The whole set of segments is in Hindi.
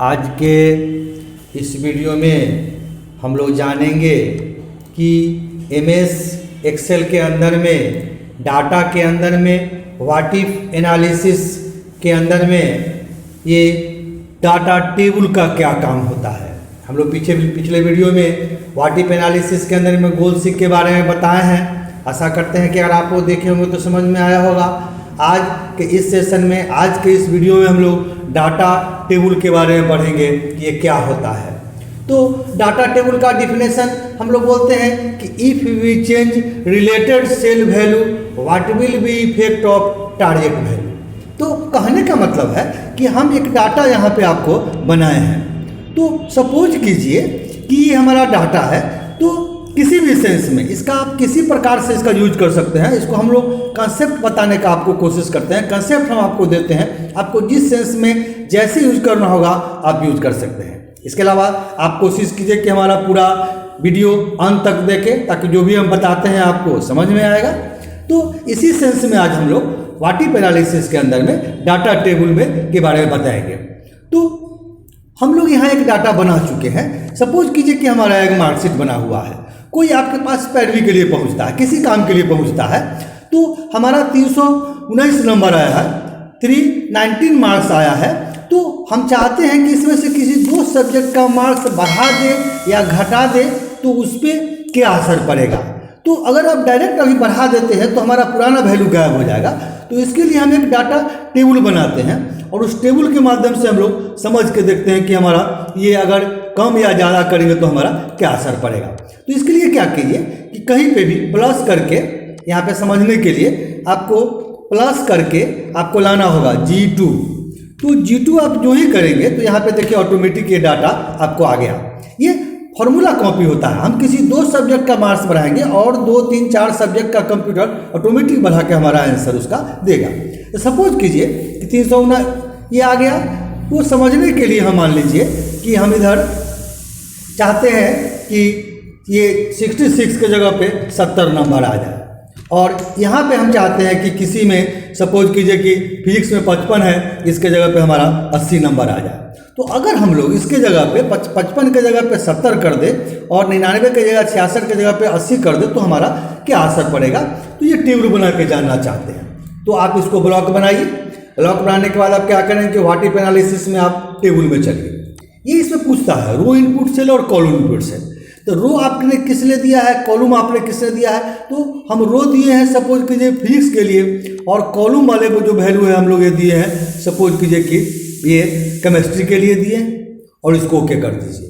आज के इस वीडियो में हम लोग जानेंगे कि एमएस एक्सेल के अंदर में डाटा के अंदर में व्हाट इफ एनालिसिस के अंदर में ये डाटा टेबल का क्या काम होता है। हम लोग पिछले वीडियो में व्हाट इफ एनालिसिस के अंदर में गोल सीक के बारे में बताए हैं। आशा करते हैं कि अगर आप वो देखे होंगे तो समझ में आया होगा। आज के इस सेशन में, आज के इस वीडियो में हम लोग डाटा टेबल के बारे में पढ़ेंगे कि ये क्या होता है। तो डाटा टेबल का डिफिनेशन हम लोग बोलते हैं कि if we change related cell value what will be effect of target value. तो कहने का मतलब है कि हम एक डाटा यहाँ पे आपको बनाए हैं। तो सपोज कीजिए कि ये हमारा डाटा है, तो किसी भी सेंस में इसका आप किसी प्रकार से इसका यूज कर सकते हैं। इसको हम लोग कंसेप्ट बताने का आपको कोशिश करते हैं। कंसेप्ट हम आपको देते हैं, आपको जिस सेंस में जैसे यूज करना होगा आप यूज कर सकते हैं। इसके अलावा आप कोशिश कीजिए कि हमारा पूरा वीडियो अंत तक देखें, ताकि जो भी हम बताते हैं आपको समझ में आएगा। तो इसी सेंस में आज हम लोग व्हाट इफ एनालिसिस के अंदर में डाटा टेबल में के बारे में बताएंगे। तो हम लोग यहाँ एक डाटा बना चुके हैं। सपोज कीजिए कि हमारा एक मार्कशीट बना हुआ है। कोई आपके पास पैरवी के लिए पहुँचता है, किसी काम के लिए पहुँचता है, तो हमारा 319 नंबर आया है, 319 मार्क्स आया है। तो हम चाहते हैं कि इसमें से किसी दो सब्जेक्ट का मार्क्स बढ़ा दे या घटा दे, तो उस पर क्या असर पड़ेगा। तो अगर आप डायरेक्ट अभी बढ़ा देते हैं तो हमारा पुराना वैल्यू गायब हो जाएगा। तो इसके लिए हम एक डाटा टेबल बनाते हैं और उस टेबल के माध्यम से हम लोग समझ के देखते हैं कि हमारा ये अगर कम या ज़्यादा करेंगे तो हमारा क्या असर पड़ेगा। तो इसके लिए क्या कीजिए कि कहीं पे भी प्लस करके, यहाँ पे समझने के लिए आपको प्लस करके आपको लाना होगा G2। तो G2 आप जो ही करेंगे तो यहाँ पे देखिए ऑटोमेटिक ये डाटा आपको आ गया। ये फॉर्मूला कॉपी होता है। हम किसी दो सब्जेक्ट का मार्क्स बढ़ाएंगे और 2, 3, 4 सब्जेक्ट का कंप्यूटर ऑटोमेटिक बढ़ा के हमारा आंसर उसका देगा। तो सपोज कीजिए कि 319 ये आ गया। वो समझने के लिए हम मान लीजिए कि हम इधर चाहते हैं कि ये 66 के जगह पे 70 नंबर आ जाए, और यहाँ पे हम चाहते हैं कि किसी में सपोज कीजिए कि फिजिक्स में 55 है, इसके जगह पे हमारा 80 नंबर आ जाए। तो अगर हम लोग इसके जगह पे 55 के जगह पे 70 कर दे और 99 के जगह 66 के जगह पे 80 कर दे, तो हमारा क्या असर पड़ेगा। तो ये टेबल बना के जानना चाहते हैं। तो आप इसको ब्लॉक बनाइए। ब्लॉक बनाने के बाद आप क्या करेंगे कि व्हाट इफ एनालिसिस में आप टेबल में चलिए। ये इसमें पूछता है रो इनपुट सेल और कॉलम इनपुट सेल। तो रो आपने किस लिए दिया है, कॉलम आपने किसने दिया है। तो हम रो दिए हैं सपोज कीजिए फिजिक्स के लिए, और कॉलम वाले को जो वैल्यू है हम लोग ये दिए हैं सपोज कीजिए कि ये केमिस्ट्री के लिए दिए, और इसको ओके कर दीजिए।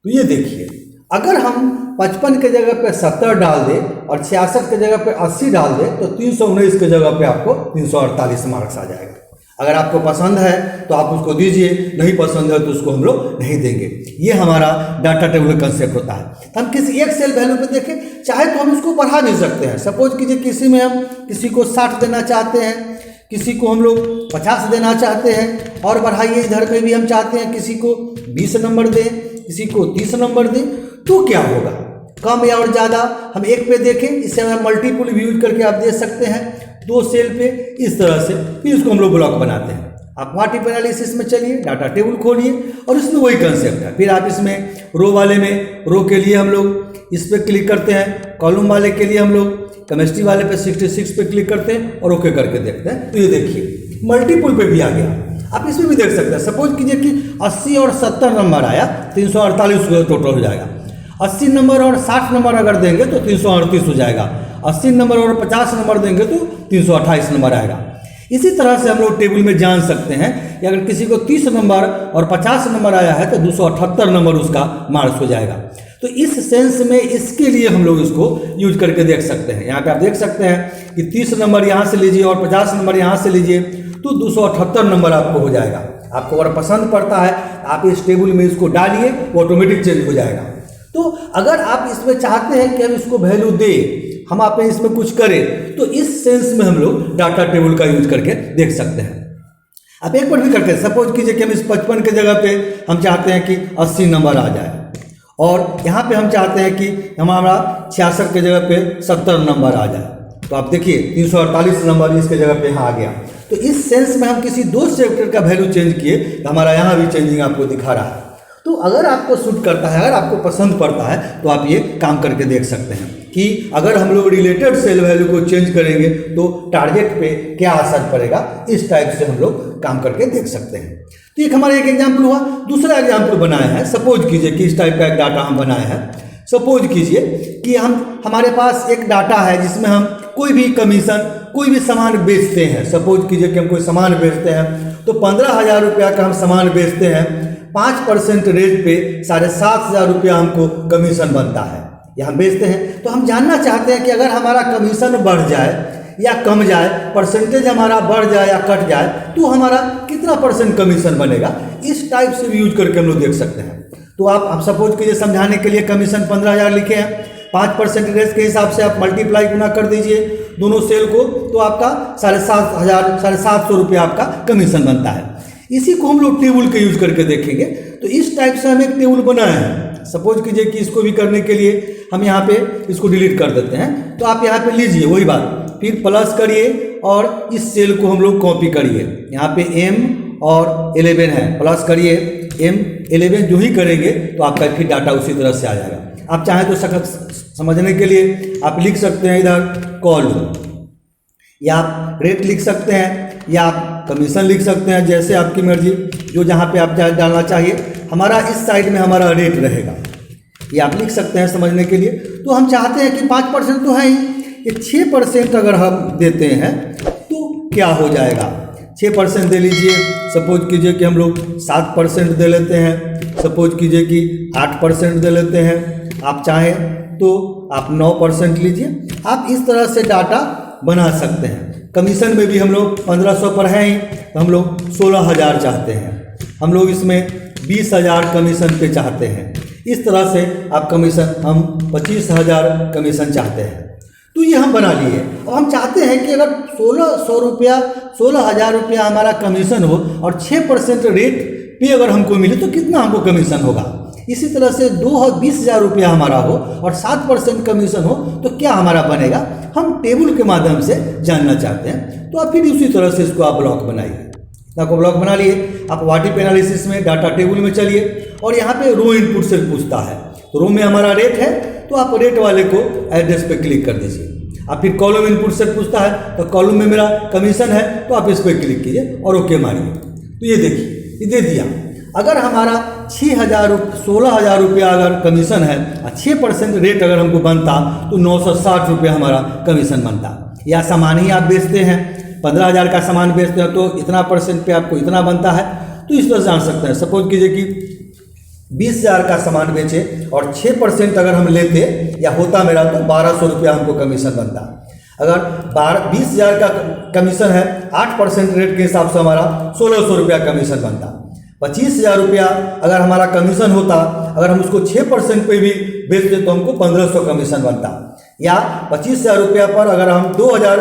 तो ये देखिए, अगर हम 55 के जगह पे 70 डाल दे और 66 के जगह पे 80 डाल दे, तो 319 के जगह पे आपको 348 मार्क्स आ जाएगा। अगर आपको पसंद है तो आप उसको दीजिए, नहीं पसंद है तो उसको हम लोग नहीं देंगे। ये हमारा डाटा टेबल कंसेप्ट होता है। तो हम किसी एक सेल वैल्यू पे देखें, चाहे तो हम उसको बढ़ा भी सकते हैं। सपोज कीजिए किसी में हम किसी को 60 देना चाहते हैं, किसी को हम लोग 50 देना चाहते हैं, और बढ़ाइए इधर पे भी हम चाहते हैं किसी को 20 नंबर दें, किसी को 30 नंबर दें। तो क्या होगा, कम या और ज़्यादा हम एक पे देखें। इससे हम मल्टीपल भी यूज करके आप दे सकते हैं दो सेल पे, इस तरह से। फिर इसको हम लोग ब्लॉक बनाते हैं। आप व्हाट इफ एनालिसिस में चलिए, डाटा टेबल खोलिए, और इसमें वही कंसेप्ट है। फिर आप इसमें रो वाले में, रो के लिए हम लोग इस पर क्लिक करते हैं, कॉलम वाले के लिए हम लोग केमिस्ट्री वाले पे 66 पे क्लिक करते हैं और ओके करके देखते हैं। तो ये देखिए मल्टीपल पे भी आ गया। आप इसमें भी देख सकते हैं। सपोज कीजिए कि 80 और 70 नंबर आया, 348 टोटल हो जाएगा। 80 नंबर और 60 नंबर अगर देंगे तो 338 हो जाएगा। 80 नंबर और 50 नंबर देंगे तो 328 नंबर आएगा। इसी तरह से हम लोग टेबल में जान सकते हैं कि अगर किसी को 30 नंबर और 50 नंबर आया है तो 278 नंबर उसका मार्क्स हो जाएगा। तो इस सेंस में इसके लिए हम लोग इसको यूज करके देख सकते हैं। यहाँ पे आप देख सकते हैं कि 30 नंबर यहाँ से लीजिए और 50 नंबर यहाँ से लीजिए, तो 278 नंबर आपको हो जाएगा। आपको अगर पसंद पड़ता है आप इस टेबल में इसको डालिए, वो ऑटोमेटिक चेंज हो जाएगा। तो अगर आप इसमें चाहते हैं कि हम इसको वैल्यू दें, हम आप इसमें कुछ करें, तो इस सेंस में हम लोग डाटा टेबल का यूज करके देख सकते हैं। आप एक बार भी करके सपोज कीजिए कि हम इस 55 के जगह पे हम चाहते हैं कि 80 नंबर आ जाए, और यहाँ पे हम चाहते हैं कि हमारा 66 के जगह पे 70 नंबर आ जाए। तो आप देखिए 348 नंबर इसके जगह पे यहाँ आ गया। तो इस सेंस में हम किसी दो सेक्टर का वैल्यू चेंज किए तो हमारा यहाँ भी चेंजिंग आपको दिखा रहा है। तो अगर आपको सूट करता है, अगर आपको पसंद पड़ता है तो आप ये काम करके देख सकते हैं कि अगर हम लोग रिलेटेड सेल वैल्यू को चेंज करेंगे तो टारगेट पे क्या असर पड़ेगा। इस टाइप से हम लोग काम करके देख सकते हैं। तो एक हमारा एक एग्जाम्पल हुआ। दूसरा एग्जाम्पल बनाया है, सपोज कीजिए कि इस टाइप का एक डाटा हम बनाए हैं। सपोज कीजिए कि हमारे पास एक डाटा है जिसमें हम कोई भी कमीशन, कोई भी सामान बेचते हैं। सपोज कीजिए कि हम कोई सामान बेचते हैं तो 15,000 रुपया का हम सामान बेचते हैं, 5% रेट पे 7,500 रुपया हमको कमीशन बनता है। या हम बेचते हैं तो हम जानना चाहते हैं कि अगर हमारा कमीशन बढ़ जाए या कम जाए, परसेंटेज हमारा बढ़ जाए या कट जाए तो हमारा कितना % कमीशन बनेगा। इस टाइप से भी यूज करके हम लोग देख सकते हैं। तो आप सपोज कीजिए समझाने के लिए कमीशन 15,000 लिखे हैं, 5% के हिसाब से आप मल्टीप्लाई गुना कर दीजिए दोनों सेल को, तो आपका 7,500 रुपया आपका कमीशन बनता है। इसी को हम लोग टेबल के यूज करके देखेंगे। तो इस टाइप से हम एक टेबल बनाए हैं। सपोज कीजिए कि इसको भी करने के लिए हम यहाँ पे इसको डिलीट कर देते हैं। तो आप यहाँ पे लीजिए वही बात, फिर प्लस करिए और इस सेल को हम लोग कॉपी करिए। यहाँ पे M और 11 है, प्लस करिए M11 जो ही करेंगे तो आपका फिर डाटा उसी तरह से आ जाएगा। आप चाहें तो समझने के लिए आप लिख सकते हैं इधर कॉलम, या आप रेट लिख सकते हैं, या आप कमीशन लिख सकते हैं, जैसे आपकी मर्जी, जो जहाँ पे आप डालना चाहिए। हमारा इस साइड में हमारा रेट रहेगा, ये आप लिख सकते हैं समझने के लिए। तो हम चाहते हैं कि 5% तो है ही, ये 6% अगर हम देते हैं तो क्या हो जाएगा। 6% दे लीजिए। सपोज कीजिए कि हम लोग 7% दे लेते हैं, सपोज कीजिए कि 8% दे लेते हैं। आप चाहें तो आप 9% लीजिए। आप इस तरह से डाटा बना सकते हैं। कमीशन में भी हम लोग 1500 पर हैं ही, तो हम लोग 16,000 चाहते हैं। हम लोग इसमें 20,000 कमीशन पे चाहते हैं। इस तरह से आप कमीशन, हम 25,000 कमीशन चाहते हैं। तो ये हम बना लिए। और हम चाहते हैं कि अगर 16,000 रुपया हमारा कमीशन हो और 6% रेट पे अगर हमको मिले तो कितना हमको कमीशन होगा। इसी तरह से 20,000 रुपया हमारा हो और 7% कमीशन हो तो क्या हमारा बनेगा, हम टेबल के माध्यम से जानना चाहते हैं। तो आप फिर उसी तरह से इसको आप ब्लॉक बनाइए। आपको ब्लॉक बना लिए, आप व्हाट एनालिसिस में डाटा टेबल में चलिए और यहाँ पे रो इनपुट से पूछता है। तो रो में हमारा रेट है तो आप रेट वाले को एड्रेस पे क्लिक कर दीजिए। आप फिर कॉलम इनपुट से पूछता है तो कॉलम में मेरा कमीशन है तो आप इस पर क्लिक कीजिए और ओके मारिए। तो ये देखिए, ये दे दिया। अगर हमारा 16,000 रुपया अगर कमीशन है और 6% रेट अगर हमको बनता तो 960 रुपया हमारा कमीशन बनता। या सामान ही आप बेचते हैं, 15,000 का सामान बेचते हैं तो इतना % पे आपको इतना बनता है। तो इस तरह से जान सकते हैं। सपोज कीजिए कि 20,000 का सामान बेचे और 6% अगर हम लेते या होता मेरा तो 1,200 रुपया हमको कमीशन बनता। अगर 20,000 का कमीशन है, 8% रेट के हिसाब से हमारा 1,600 रुपया कमीशन बनता। 25,000 रुपया अगर हमारा कमीशन होता, अगर हम उसको 6% पे भी बेचते तो हमको 1,500 कमीशन बनता। या 25,000 रुपया पर अगर हम 2,000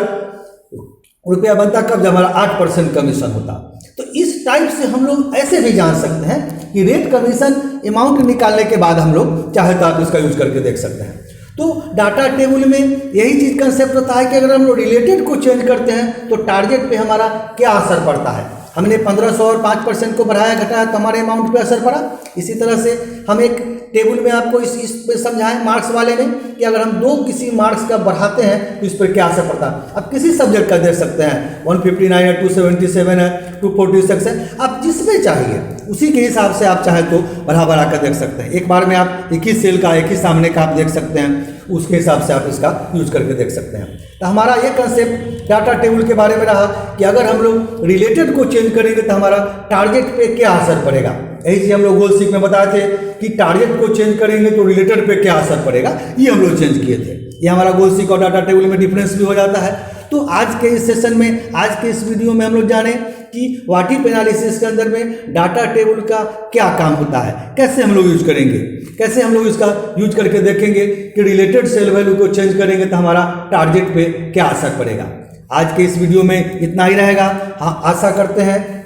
रुपया बनता कब, जब हमारा 8% कमीशन होता। तो इस टाइप से हम लोग ऐसे भी जान सकते हैं कि रेट कमीशन अमाउंट निकालने के बाद हम लोग चाहे तो आप इसका यूज करके देख सकते हैं। तो डाटा टेबल में यही चीज कंसेप्ट होता है कि अगर हम लोग रिलेटेड को चेंज करते हैं तो टारगेट पे हमारा क्या असर पड़ता है। हमने 1500 और 5% को बढ़ाया घटाया तो हमारे अमाउंट पे असर पड़ा। इसी तरह से हम एक टेबल में आपको इस पे समझाएं मार्क्स वाले में कि अगर हम किसी मार्क्स का बढ़ाते हैं तो इस पर क्या असर पड़ता है। आप किसी सब्जेक्ट का देख सकते हैं, 159 है, 277 है, 246 है, आप जिसमें चाहिए उसी के हिसाब से आप चाहे तो बढ़ा कर देख सकते हैं। एक बार में आप एक ही सेल का, एक ही सामने का आप देख सकते हैं, उसके हिसाब से आप इसका यूज करके देख सकते हैं। तो हमारा ये कंसेप्ट डाटा टेबल के बारे में रहा कि अगर हम लोग रिलेटेड को चेंज करेंगे तो हमारा टारगेट पे क्या असर पड़ेगा। यही चीज हम लोग गोल सीख में बताए थे कि टारगेट को चेंज करेंगे तो रिलेटेड पे क्या असर पड़ेगा, ये हम लोग चेंज किए थे। ये हमारा गोल सीख और डाटा टेबल में डिफरेंस भी हो जाता है। तो आज के इस सेशन में, आज के इस वीडियो में हम लोग जाने कि व्हाट इफ एनालिसिस के अंदर में डाटा टेबल का क्या काम होता है, कैसे हम लोग यूज करेंगे, कैसे हम लोग इसका यूज करके देखेंगे कि रिलेटेड सेल वैल्यू को चेंज करेंगे तो हमारा टारगेट पे क्या असर पड़ेगा। आज के इस वीडियो में इतना ही रहेगा। हाँ, आशा करते हैं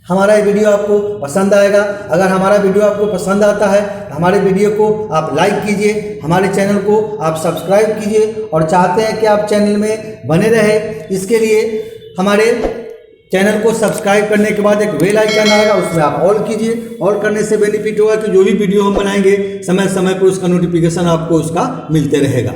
हमारा ये वीडियो आपको पसंद आएगा। अगर हमारा वीडियो आपको पसंद आता है तो हमारे वीडियो को आप लाइक कीजिए, हमारे चैनल को आप सब्सक्राइब कीजिए और चाहते हैं कि आप चैनल में बने रहे, इसके लिए हमारे चैनल को सब्सक्राइब करने के बाद एक बेल आइकन आएगा, उसमें आप ऑल कीजिए। ऑल करने से बेनिफिट होगा कि जो भी वीडियो हम बनाएंगे समय समय पर उसका नोटिफिकेशन आपको उसका मिलते रहेगा।